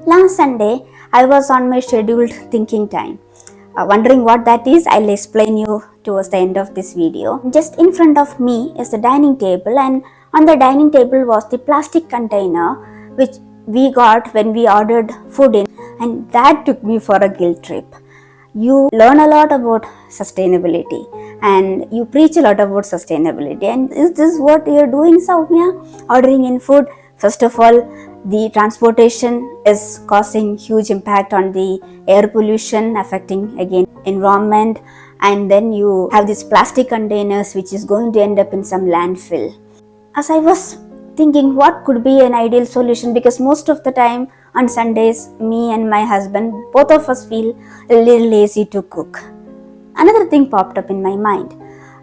Last Sunday, I was on my scheduled thinking time. Wondering what that is, I'll explain you towards the end of this video. Just in front of me is the dining table, and on the dining table was the plastic container which we got when we ordered food in, and that took me for a guilt trip. You learn a lot about sustainability and you preach a lot about sustainability, and is this what you're doing, Soumya? Ordering in food? First of all, the transportation is causing huge impact on the air pollution, affecting again environment, and then you have these plastic containers which is going to end up in some landfill. As I was thinking what could be an ideal solution, because most of the time on Sundays, me and my husband, both of us feel a little lazy to cook. Another thing popped up in my mind.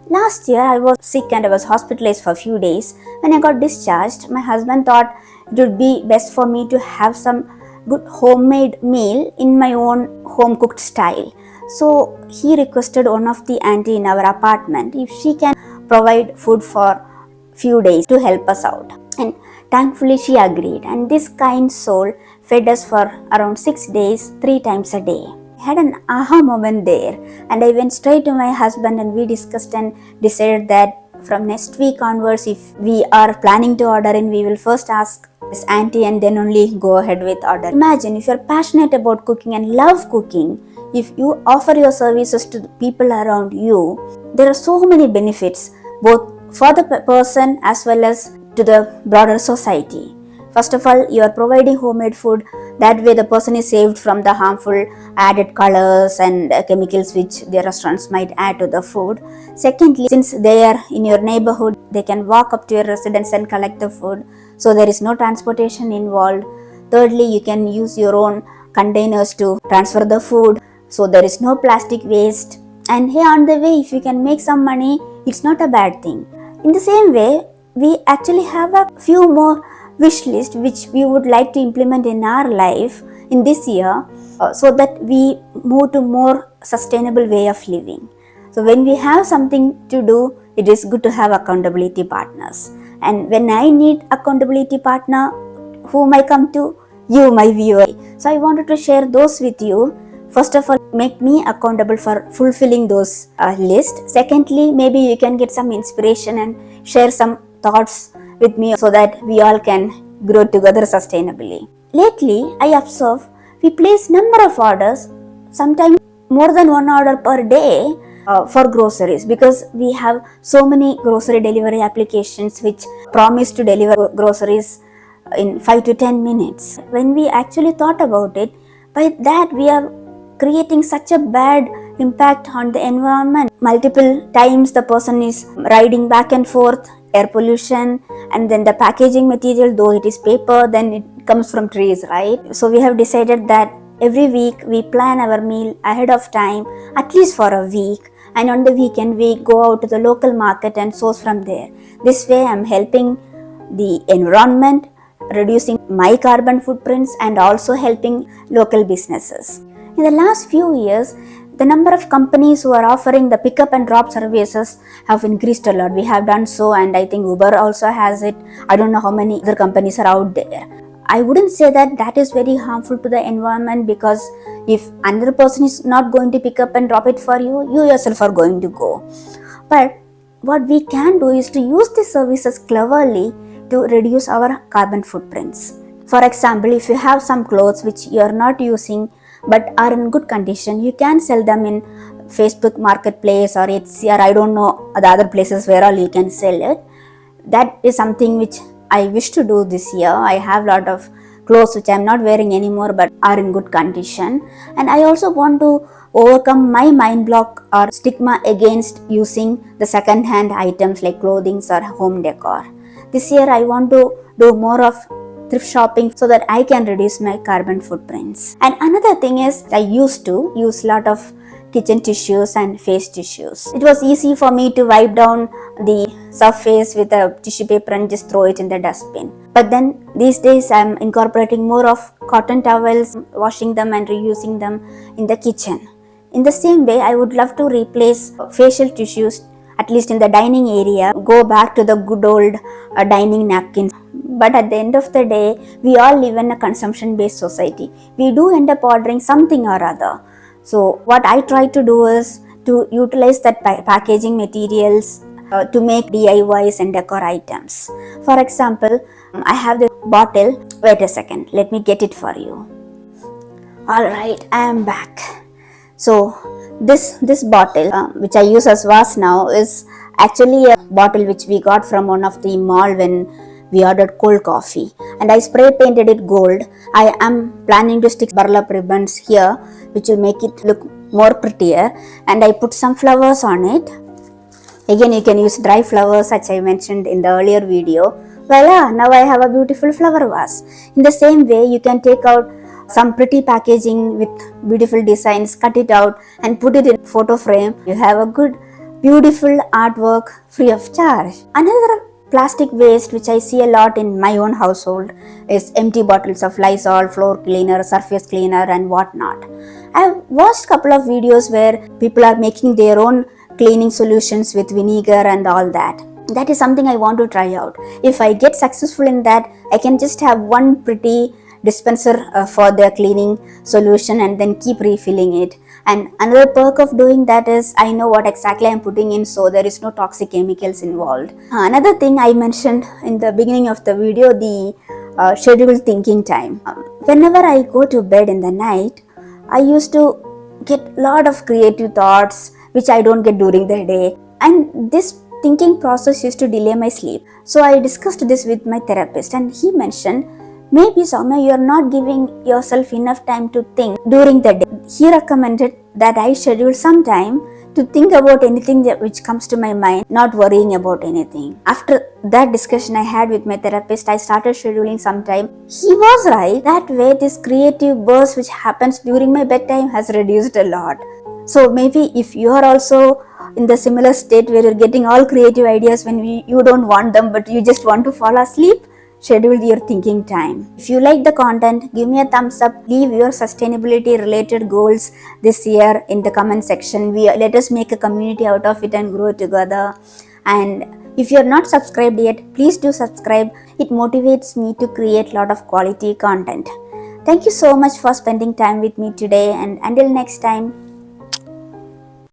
Last year I was sick and I was hospitalized for a few days. When I got discharged, my husband thought it would be best for me to have some good homemade meal in my own home cooked style. So he requested one of the auntie in our apartment if she can provide food for few days to help us out, and thankfully she agreed, and this kind soul fed us for around 6 days, 3 times a day. I had an aha moment there, and I went straight to my husband and we discussed and decided that from next week onwards, if we are planning to order in, we will first ask this auntie and then only go ahead with order. Imagine if you're passionate about cooking and love cooking, if you offer your services to the people around you, there are so many benefits both for the person as well as to the broader society. First of all, you are providing homemade food. That way the person is saved from the harmful added colors and chemicals which the restaurants might add to the food. Secondly, since they are in your neighborhood, they can walk up to your residence and collect the food, so there is no transportation involved. Thirdly, you can use your own containers to transfer the food, so there is no plastic waste. And here on the way, if you can make some money, it's not a bad thing. In the same way, we actually have a few more wish list which we would like to implement in our life in this year, so that we move to more sustainable way of living. So when we have something to do, it is good to have accountability partners. And when I need accountability partner, whom I come to? You, my viewer. So I wanted to share those with you. First of all, make me accountable for fulfilling those lists. Secondly, maybe you can get some inspiration and share some thoughts with me so that we all can grow together sustainably. Lately, I observe we place number of orders, sometimes more than one order per day for groceries, because we have so many grocery delivery applications which promise to deliver groceries in 5 to 10 minutes. When we actually thought about it, by that we are creating such a bad impact on the environment. Multiple times the person is riding back and forth, air pollution, and then the packaging material, though it is paper, then it comes from trees, right? So we have decided that every week we plan our meal ahead of time, at least for a week, and on the weekend we go out to the local market and source from there. This way I'm helping the environment, reducing my carbon footprints, and also helping local businesses. In the last few years, the number of companies who are offering the pickup and drop services have increased a lot. We have done so, and I think Uber also has it. I don't know how many other companies are out there. I wouldn't say that that is very harmful to the environment, because if another person is not going to pick up and drop it for you, you yourself are going to go. But what we can do is to use these services cleverly to reduce our carbon footprints. For example, if you have some clothes which you are not using but are in good condition, you can sell them in Facebook Marketplace or Etsy, or I don't know the other places where all you can sell it. That is something which I wish to do this year. I have a lot of clothes which I am not wearing anymore but are in good condition, and I also want to overcome my mind block or stigma against using the second hand items like clothing or home decor. This year I want to do more of thrift shopping so that I can reduce my carbon footprints. And another thing is, I used to use a lot of kitchen tissues and face tissues. It was easy for me to wipe down the surface with a tissue paper and just throw it in the dustbin. But then these days I'm incorporating more of cotton towels, washing them and reusing them in the kitchen. In the same way, I would love to replace facial tissues, at least in the dining area, go back to the good old dining napkins. but at the end of the day, we all live in a consumption based society. We do end up ordering something or other. So what I try to do is to utilize that packaging materials to make DIYs and decor items. For example, I have the bottle. Wait a second, let me get it for you. Alright, I am back. So this bottle which I use as vase now is actually a bottle which we got from one of the mall when we ordered cold coffee, and I spray painted it gold. I am planning to stick burlap ribbons here which will make it look more prettier, and I put some flowers on it. Again, you can use dry flowers as I mentioned in the earlier video. Voila, now I have a beautiful flower vase. In the same way, you can take out some pretty packaging with beautiful designs, cut it out and put it in photo frame. You have a good, beautiful artwork free of charge. Another plastic waste which I see a lot in my own household is empty bottles of Lysol, floor cleaner, surface cleaner and whatnot. I've watched a couple of videos where people are making their own cleaning solutions with vinegar and all that. That is something I want to try out. If I get successful in that, I can just have one pretty dispenser for their cleaning solution and then keep refilling it. And another perk of doing that is I know what exactly I'm putting in, so there is no toxic chemicals involved. Another thing I mentioned in the beginning of the video, the scheduled thinking time. Whenever I go to bed in the night, I used to get a lot of creative thoughts which I don't get during the day, and this thinking process used to delay my sleep. So I discussed this with my therapist and he mentioned, maybe Soumya, you are not giving yourself enough time to think during the day. He recommended that I schedule some time to think about anything which comes to my mind, not worrying about anything. After that discussion I had with my therapist, I started scheduling some time. He was right. That way, this creative burst which happens during my bedtime has reduced a lot. So maybe if you are also in the similar state where you're getting all creative ideas when you don't want them but you just want to fall asleep, schedule your thinking time. If you like the content, give me a thumbs up. Leave your sustainability related goals this year in the comment section. Let us make a community out of it and grow together. And if you're not subscribed yet, please do subscribe. It motivates me to create a lot of quality content. Thank you so much for spending time with me today, and until next time,